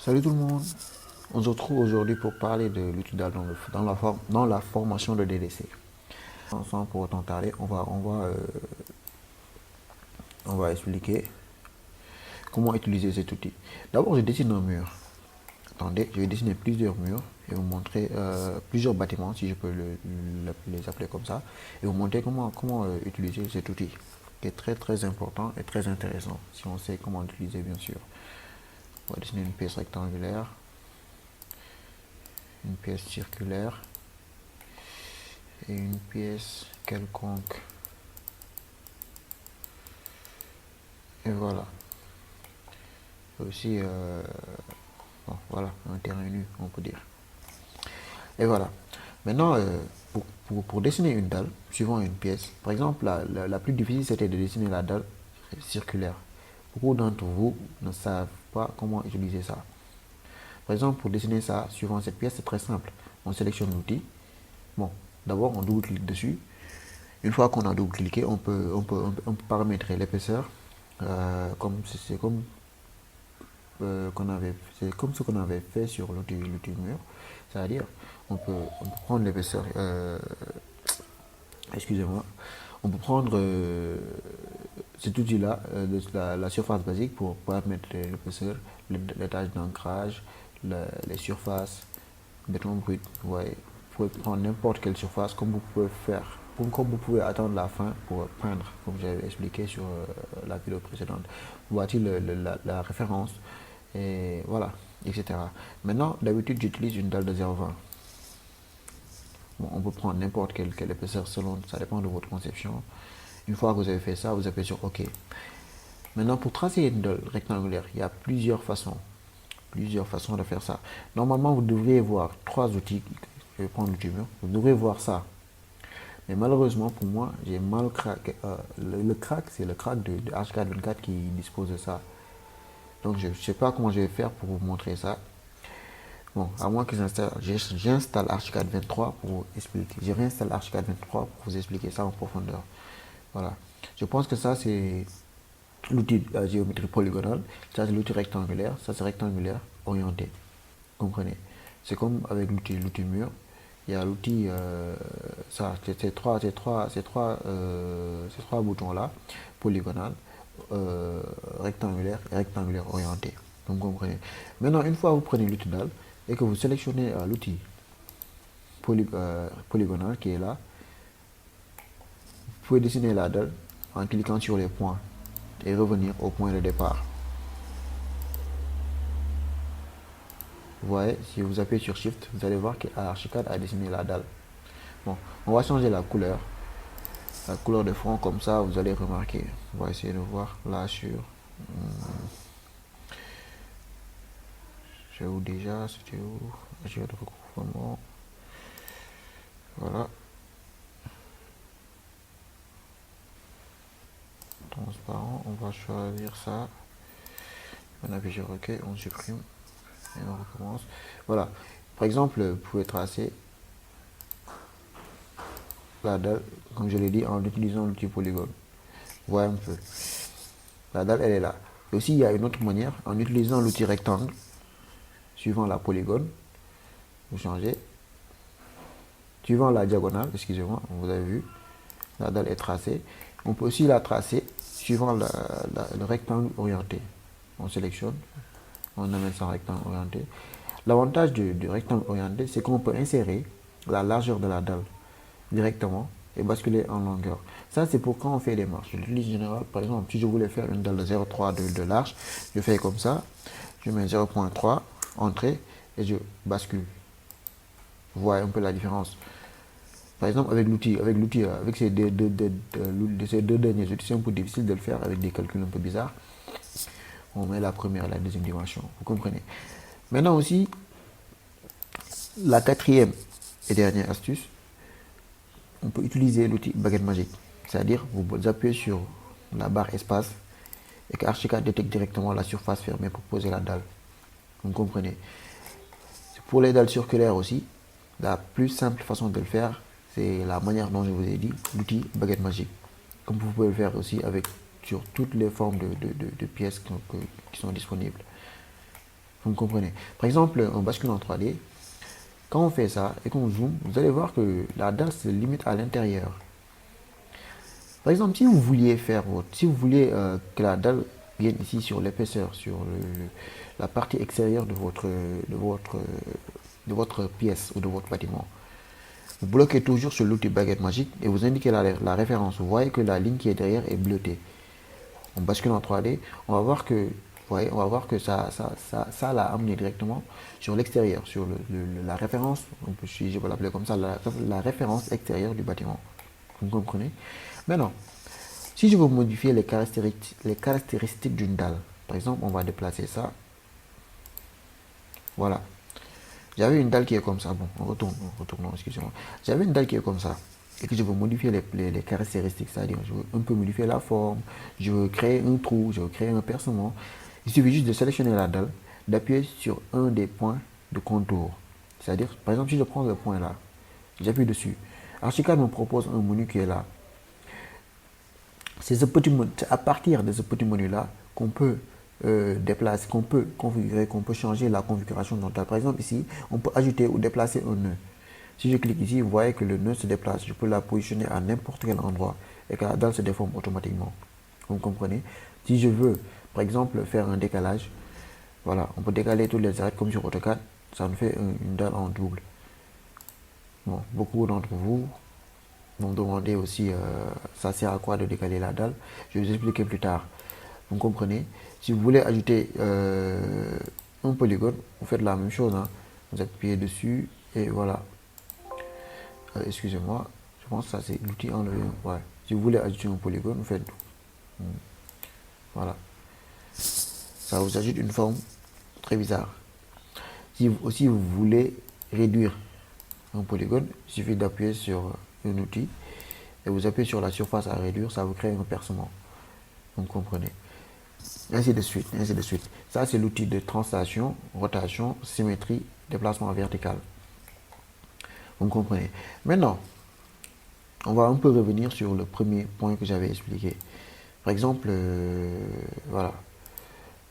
Salut tout le monde, on se retrouve aujourd'hui pour parler de l'outil dans la formation de DDC. Sans pour autant tarder, on va expliquer comment utiliser cet outil. D'abord, je dessine un mur. Attendez, je vais dessiner plusieurs murs et vous montrer plusieurs bâtiments, si je peux les appeler comme ça, et vous montrer comment utiliser cet outil, qui est très important et très intéressant, si on sait comment l'utiliser bien sûr. On va dessiner une pièce rectangulaire, une pièce circulaire et une pièce quelconque. Et voilà. Aussi, bon, voilà, un terrain nu, on peut dire. Et voilà. Maintenant, pour dessiner une dalle, suivant une pièce, par exemple, la plus difficile, c'était de dessiner la dalle circulaire. Beaucoup d'entre vous ne savent pas comment utiliser ça. Par exemple, pour dessiner ça, suivant cette pièce, c'est très simple. On sélectionne l'outil. Bon, d'abord, on double-clique dessus. Une fois qu'on a double-cliqué, on peut paramétrer l'épaisseur. C'est comme c'est comme ce qu'on avait fait sur l'outil mur. C'est-à-dire, on peut prendre l'épaisseur, excusez-moi, on peut prendre cet outil-là, la surface basique pour paramétrer l'épaisseur, les tâches d'ancrage, les surfaces, béton brut. Vous voyez, vous pouvez prendre n'importe quelle surface comme vous pouvez faire. Comme vous pouvez attendre la fin pour peindre, comme j'avais expliqué sur la vidéo précédente. Voici la référence, et voilà, etc. Maintenant, d'habitude, j'utilise une dalle de 0,20. Bon, on peut prendre n'importe quelle épaisseur selon, ça dépend de votre conception. Une fois que vous avez fait ça, vous appuyez sur OK. Maintenant, pour tracer une dalle rectangulaire, il y a plusieurs façons de faire ça. Normalement, vous devriez voir trois outils. Je vais prendre l'outil mur. Vous devrez voir ça. Mais malheureusement pour moi, j'ai mal craqué. Le crack, c'est le crack de H424 qui dispose de ça. Donc je ne sais pas comment je vais faire pour vous montrer ça. Bon, à moins que j'installe Archicad 23 pour vous expliquer. Je réinstalle Archicad 23 pour vous expliquer ça en profondeur. Voilà. Je pense que ça, c'est l'outil géométrie polygonale. Ça, c'est l'outil rectangulaire. Ça, c'est rectangulaire orienté. Vous comprenez? C'est comme avec l'outil mur. Il y a l'outil, ces trois boutons-là, polygonal, rectangulaire et rectangulaire orienté. Donc, vous comprenez. Maintenant, une fois que vous prenez l'outil dalle et que vous sélectionnez l'outil polygonal qui est là, vous pouvez dessiner la dalle en cliquant sur les points et revenir au point de départ. Vous voyez, si vous appuyez sur Shift, vous allez voir qu'Archicad a dessiné la dalle. Bon, on va changer la couleur de fond, comme ça vous allez remarquer. On va essayer de voir là sur. J'ai où déjà? C'était où? J'ai le recouvrement. Voilà. Transparent, on va choisir ça. On appuie sur OK, on supprime et on recommence. Voilà. Par exemple, vous pouvez tracer la dalle, comme je l'ai dit, en utilisant l'outil polygone. Voyez un peu. La dalle, elle est là. Et aussi, il y a une autre manière, en utilisant l'outil rectangle, suivant la polygone, vous changez. Suivant la diagonale, excusez-moi, vous avez vu, la dalle est tracée. On peut aussi la tracer suivant le rectangle orienté. On sélectionne, on amène ça en rectangle orienté. L'avantage du rectangle orienté, c'est qu'on peut insérer la largeur de la dalle directement et basculer en longueur. Ça, c'est pour quand on fait des marches. Je l'utilise général, par exemple, si je voulais faire une dalle de 0,3 de large, je fais comme ça, je mets 0,3, entrée, et je bascule. Vous voyez un peu la différence. Par exemple, avec ces deux derniers outils, c'est un peu difficile de le faire avec des calculs un peu bizarres. On met la première et la deuxième dimension. Vous comprenez? Maintenant aussi, la quatrième et dernière astuce, on peut utiliser l'outil baguette magique. C'est-à-dire, vous appuyez sur la barre espace et qu'Archicad détecte directement la surface fermée pour poser la dalle. Vous comprenez? Pour les dalles circulaires aussi, la plus simple façon de le faire, c'est la manière dont je vous ai dit, l'outil baguette magique. Comme vous pouvez le faire aussi sur toutes les formes de pièces qui sont disponibles. Vous me comprenez? Par exemple, en bascule en 3D, quand on fait ça et qu'on zoome, vous allez voir que la dalle se limite à l'intérieur. Par exemple, si vous vouliez que la dalle vienne ici sur l'épaisseur, sur la partie extérieure de votre pièce ou de votre bâtiment, vous bloquez toujours sur l'outil baguette magique et vous indiquez la référence. Vous voyez que la ligne qui est derrière est bleutée. On bascule en 3D, on va voir que, ça l'a amené directement sur l'extérieur, sur la référence, si je peux l'appeler comme ça, la référence extérieure du bâtiment. Vous comprenez? Maintenant, si je veux modifier les caractéristiques d'une dalle, par exemple, on va déplacer ça. Voilà. J'avais une dalle qui est comme ça. Bon, retournons, excusez-moi. J'avais une dalle qui est comme ça. Et que je veux modifier les caractéristiques, c'est-à-dire je veux un peu modifier la forme, je veux créer un trou, je veux créer un percement. Il suffit juste de sélectionner la dalle, d'appuyer sur un des points de contour. C'est-à-dire, par exemple, si je prends le point là, j'appuie dessus. Archicad me propose un menu qui est là. C'est à partir de ce petit menu-là qu'on peut déplacer, qu'on peut configurer, qu'on peut changer la configuration de notre dalle. Par exemple, ici, on peut ajouter ou déplacer un nœud. Si je clique ici, vous voyez que le nœud se déplace. Je peux la positionner à n'importe quel endroit et que la dalle se déforme automatiquement. Vous comprenez? Si je veux, par exemple, faire un décalage, voilà, on peut décaler toutes les arêtes comme sur AutoCAD. Ça nous fait une dalle en double. Bon, beaucoup d'entre vous vont me demander aussi, ça sert à quoi de décaler la dalle. Je vais vous expliquer plus tard. Vous comprenez? Si vous voulez ajouter un polygone, vous faites la même chose, hein. Vous appuyez dessus et voilà. Excusez-moi, je pense que ça c'est l'outil enlevé. Ouais. Si vous voulez ajouter un polygone, vous faites voilà. Ça vous ajoute une forme très bizarre. Si aussi vous voulez réduire un polygone, il suffit d'appuyer sur un outil et vous appuyez sur la surface à réduire, ça vous crée un percement. Vous comprenez? Ainsi de suite, ainsi de suite. Ça c'est l'outil de translation, rotation, symétrie, déplacement vertical. Vous comprenez? Maintenant, on va un peu revenir sur le premier point que j'avais expliqué. Par exemple, voilà,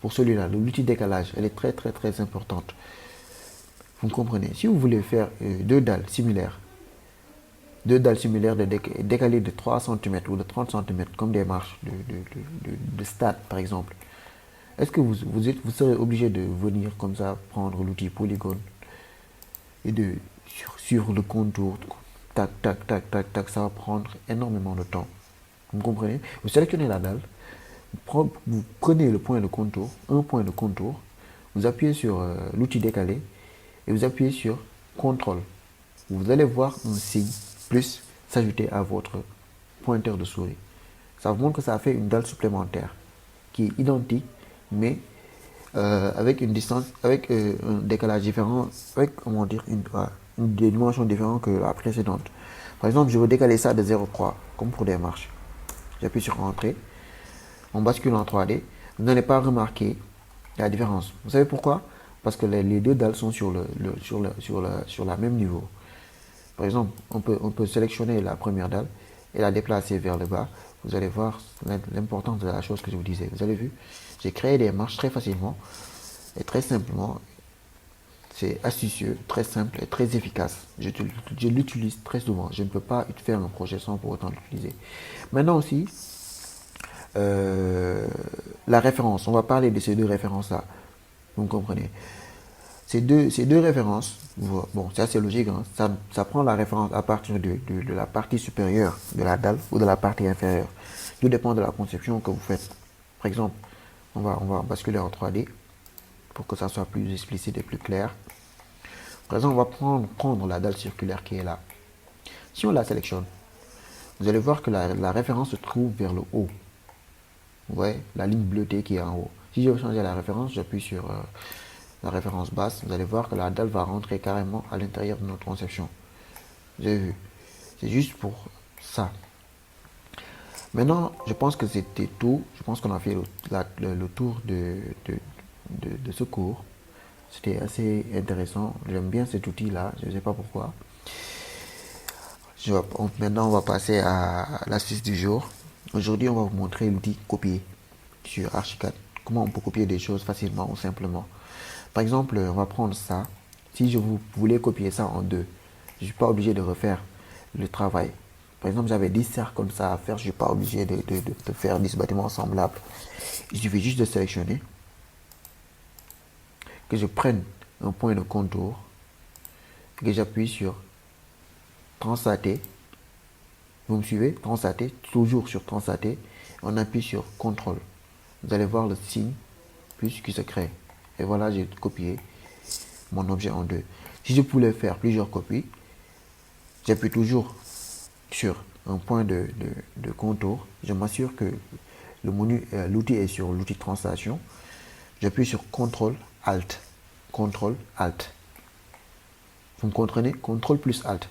pour celui-là, l'outil décalage, elle est très très très importante. Vous comprenez? Si vous voulez faire deux dalles similaires décalées de 3 cm ou de 30 cm, comme des marches de stade par exemple, est-ce que vous serez obligé de venir comme ça, prendre l'outil polygone et de sur le contour, tac, tac, tac, tac, tac, ça va prendre énormément de temps. Vous comprenez? Vous sélectionnez la dalle, vous prenez le point de contour, un point de contour, vous appuyez sur l'outil décalé et vous appuyez sur CTRL. Vous allez voir un signe plus s'ajouter à votre pointeur de souris. Ça vous montre que ça fait une dalle supplémentaire qui est identique, mais avec une distance, avec un décalage différent, avec comment dire, une dimension différente que la précédente. Par exemple, je veux décaler ça de 0,3, comme pour des marches. J'appuie sur Entrée. On bascule en 3D. Vous n'allez pas remarquer la différence. Vous savez pourquoi? Parce que les deux dalles sont sur la même niveau. Par exemple, on peut sélectionner la première dalle et la déplacer vers le bas. Vous allez voir l'importance de la chose que je vous disais. Vous avez vu? J'ai créé des marches très facilement et très simplement. C'est astucieux, très simple et très efficace. Je l'utilise très souvent. Je ne peux pas faire un projet sans pour autant l'utiliser. Maintenant aussi, la référence. On va parler de ces deux références-là. Vous comprenez? Ces deux références, bon, c'est assez logique, hein, ça prend la référence à partir de la partie supérieure de la dalle ou de la partie inférieure. Tout dépend de la conception que vous faites. Par exemple, on va basculer en 3D pour que ça soit plus explicite et plus clair. Par exemple, on va prendre la dalle circulaire qui est là. Si on la sélectionne, vous allez voir que la référence se trouve vers le haut. Vous voyez, la ligne bleutée qui est en haut. Si je veux changer la référence, j'appuie sur la référence basse. Vous allez voir que la dalle va rentrer carrément à l'intérieur de notre conception. Vous avez vu? C'est juste pour ça. Maintenant, je pense que c'était tout. Je pense qu'on a fait le tour de ce cours. C'était assez intéressant. J'aime bien cet outil-là. Je ne sais pas pourquoi. Maintenant, on va passer à l'astuce du jour. Aujourd'hui, on va vous montrer l'outil copier sur Archicad. Comment on peut copier des choses facilement ou simplement. Par exemple, on va prendre ça. Si je voulais copier ça en deux, je ne suis pas obligé de refaire le travail. Par exemple, j'avais 10 cercles comme ça à faire, je ne suis pas obligé de faire 10 bâtiments semblables. Il suffit juste de sélectionner, que je prenne un point de contour, que j'appuie sur translater. Vous me suivez? Translater, toujours sur translater, on appuie sur CTRL. Vous allez voir le signe plus qui se crée. Et voilà, j'ai copié mon objet en deux. Si je voulais faire plusieurs copies, j'appuie toujours sur un point de contour. Je m'assure que le menu, l'outil est sur l'outil de translation. J'appuie sur CTRL ALT. CTRL ALT. Vous me comprenez? CTRL plus ALT.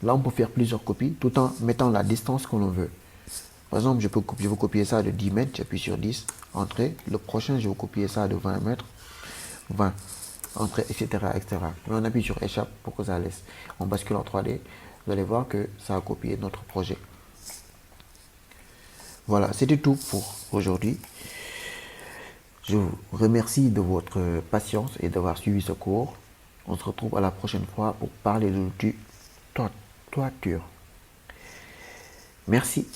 Là, on peut faire plusieurs copies tout en mettant la distance que l'on veut. Par exemple, je veux copier ça de 10 mètres. J'appuie sur 10, entrée. Le prochain, je vais copier ça de 20 mètres. 20, entrée, etc., etc. Mais on appuie sur échappe pour que ça laisse. On bascule en 3D. Vous allez voir que ça a copié notre projet. Voilà, c'était tout pour aujourd'hui. Je vous remercie de votre patience et d'avoir suivi ce cours. On se retrouve à la prochaine fois pour parler de l'outil toiture. Merci.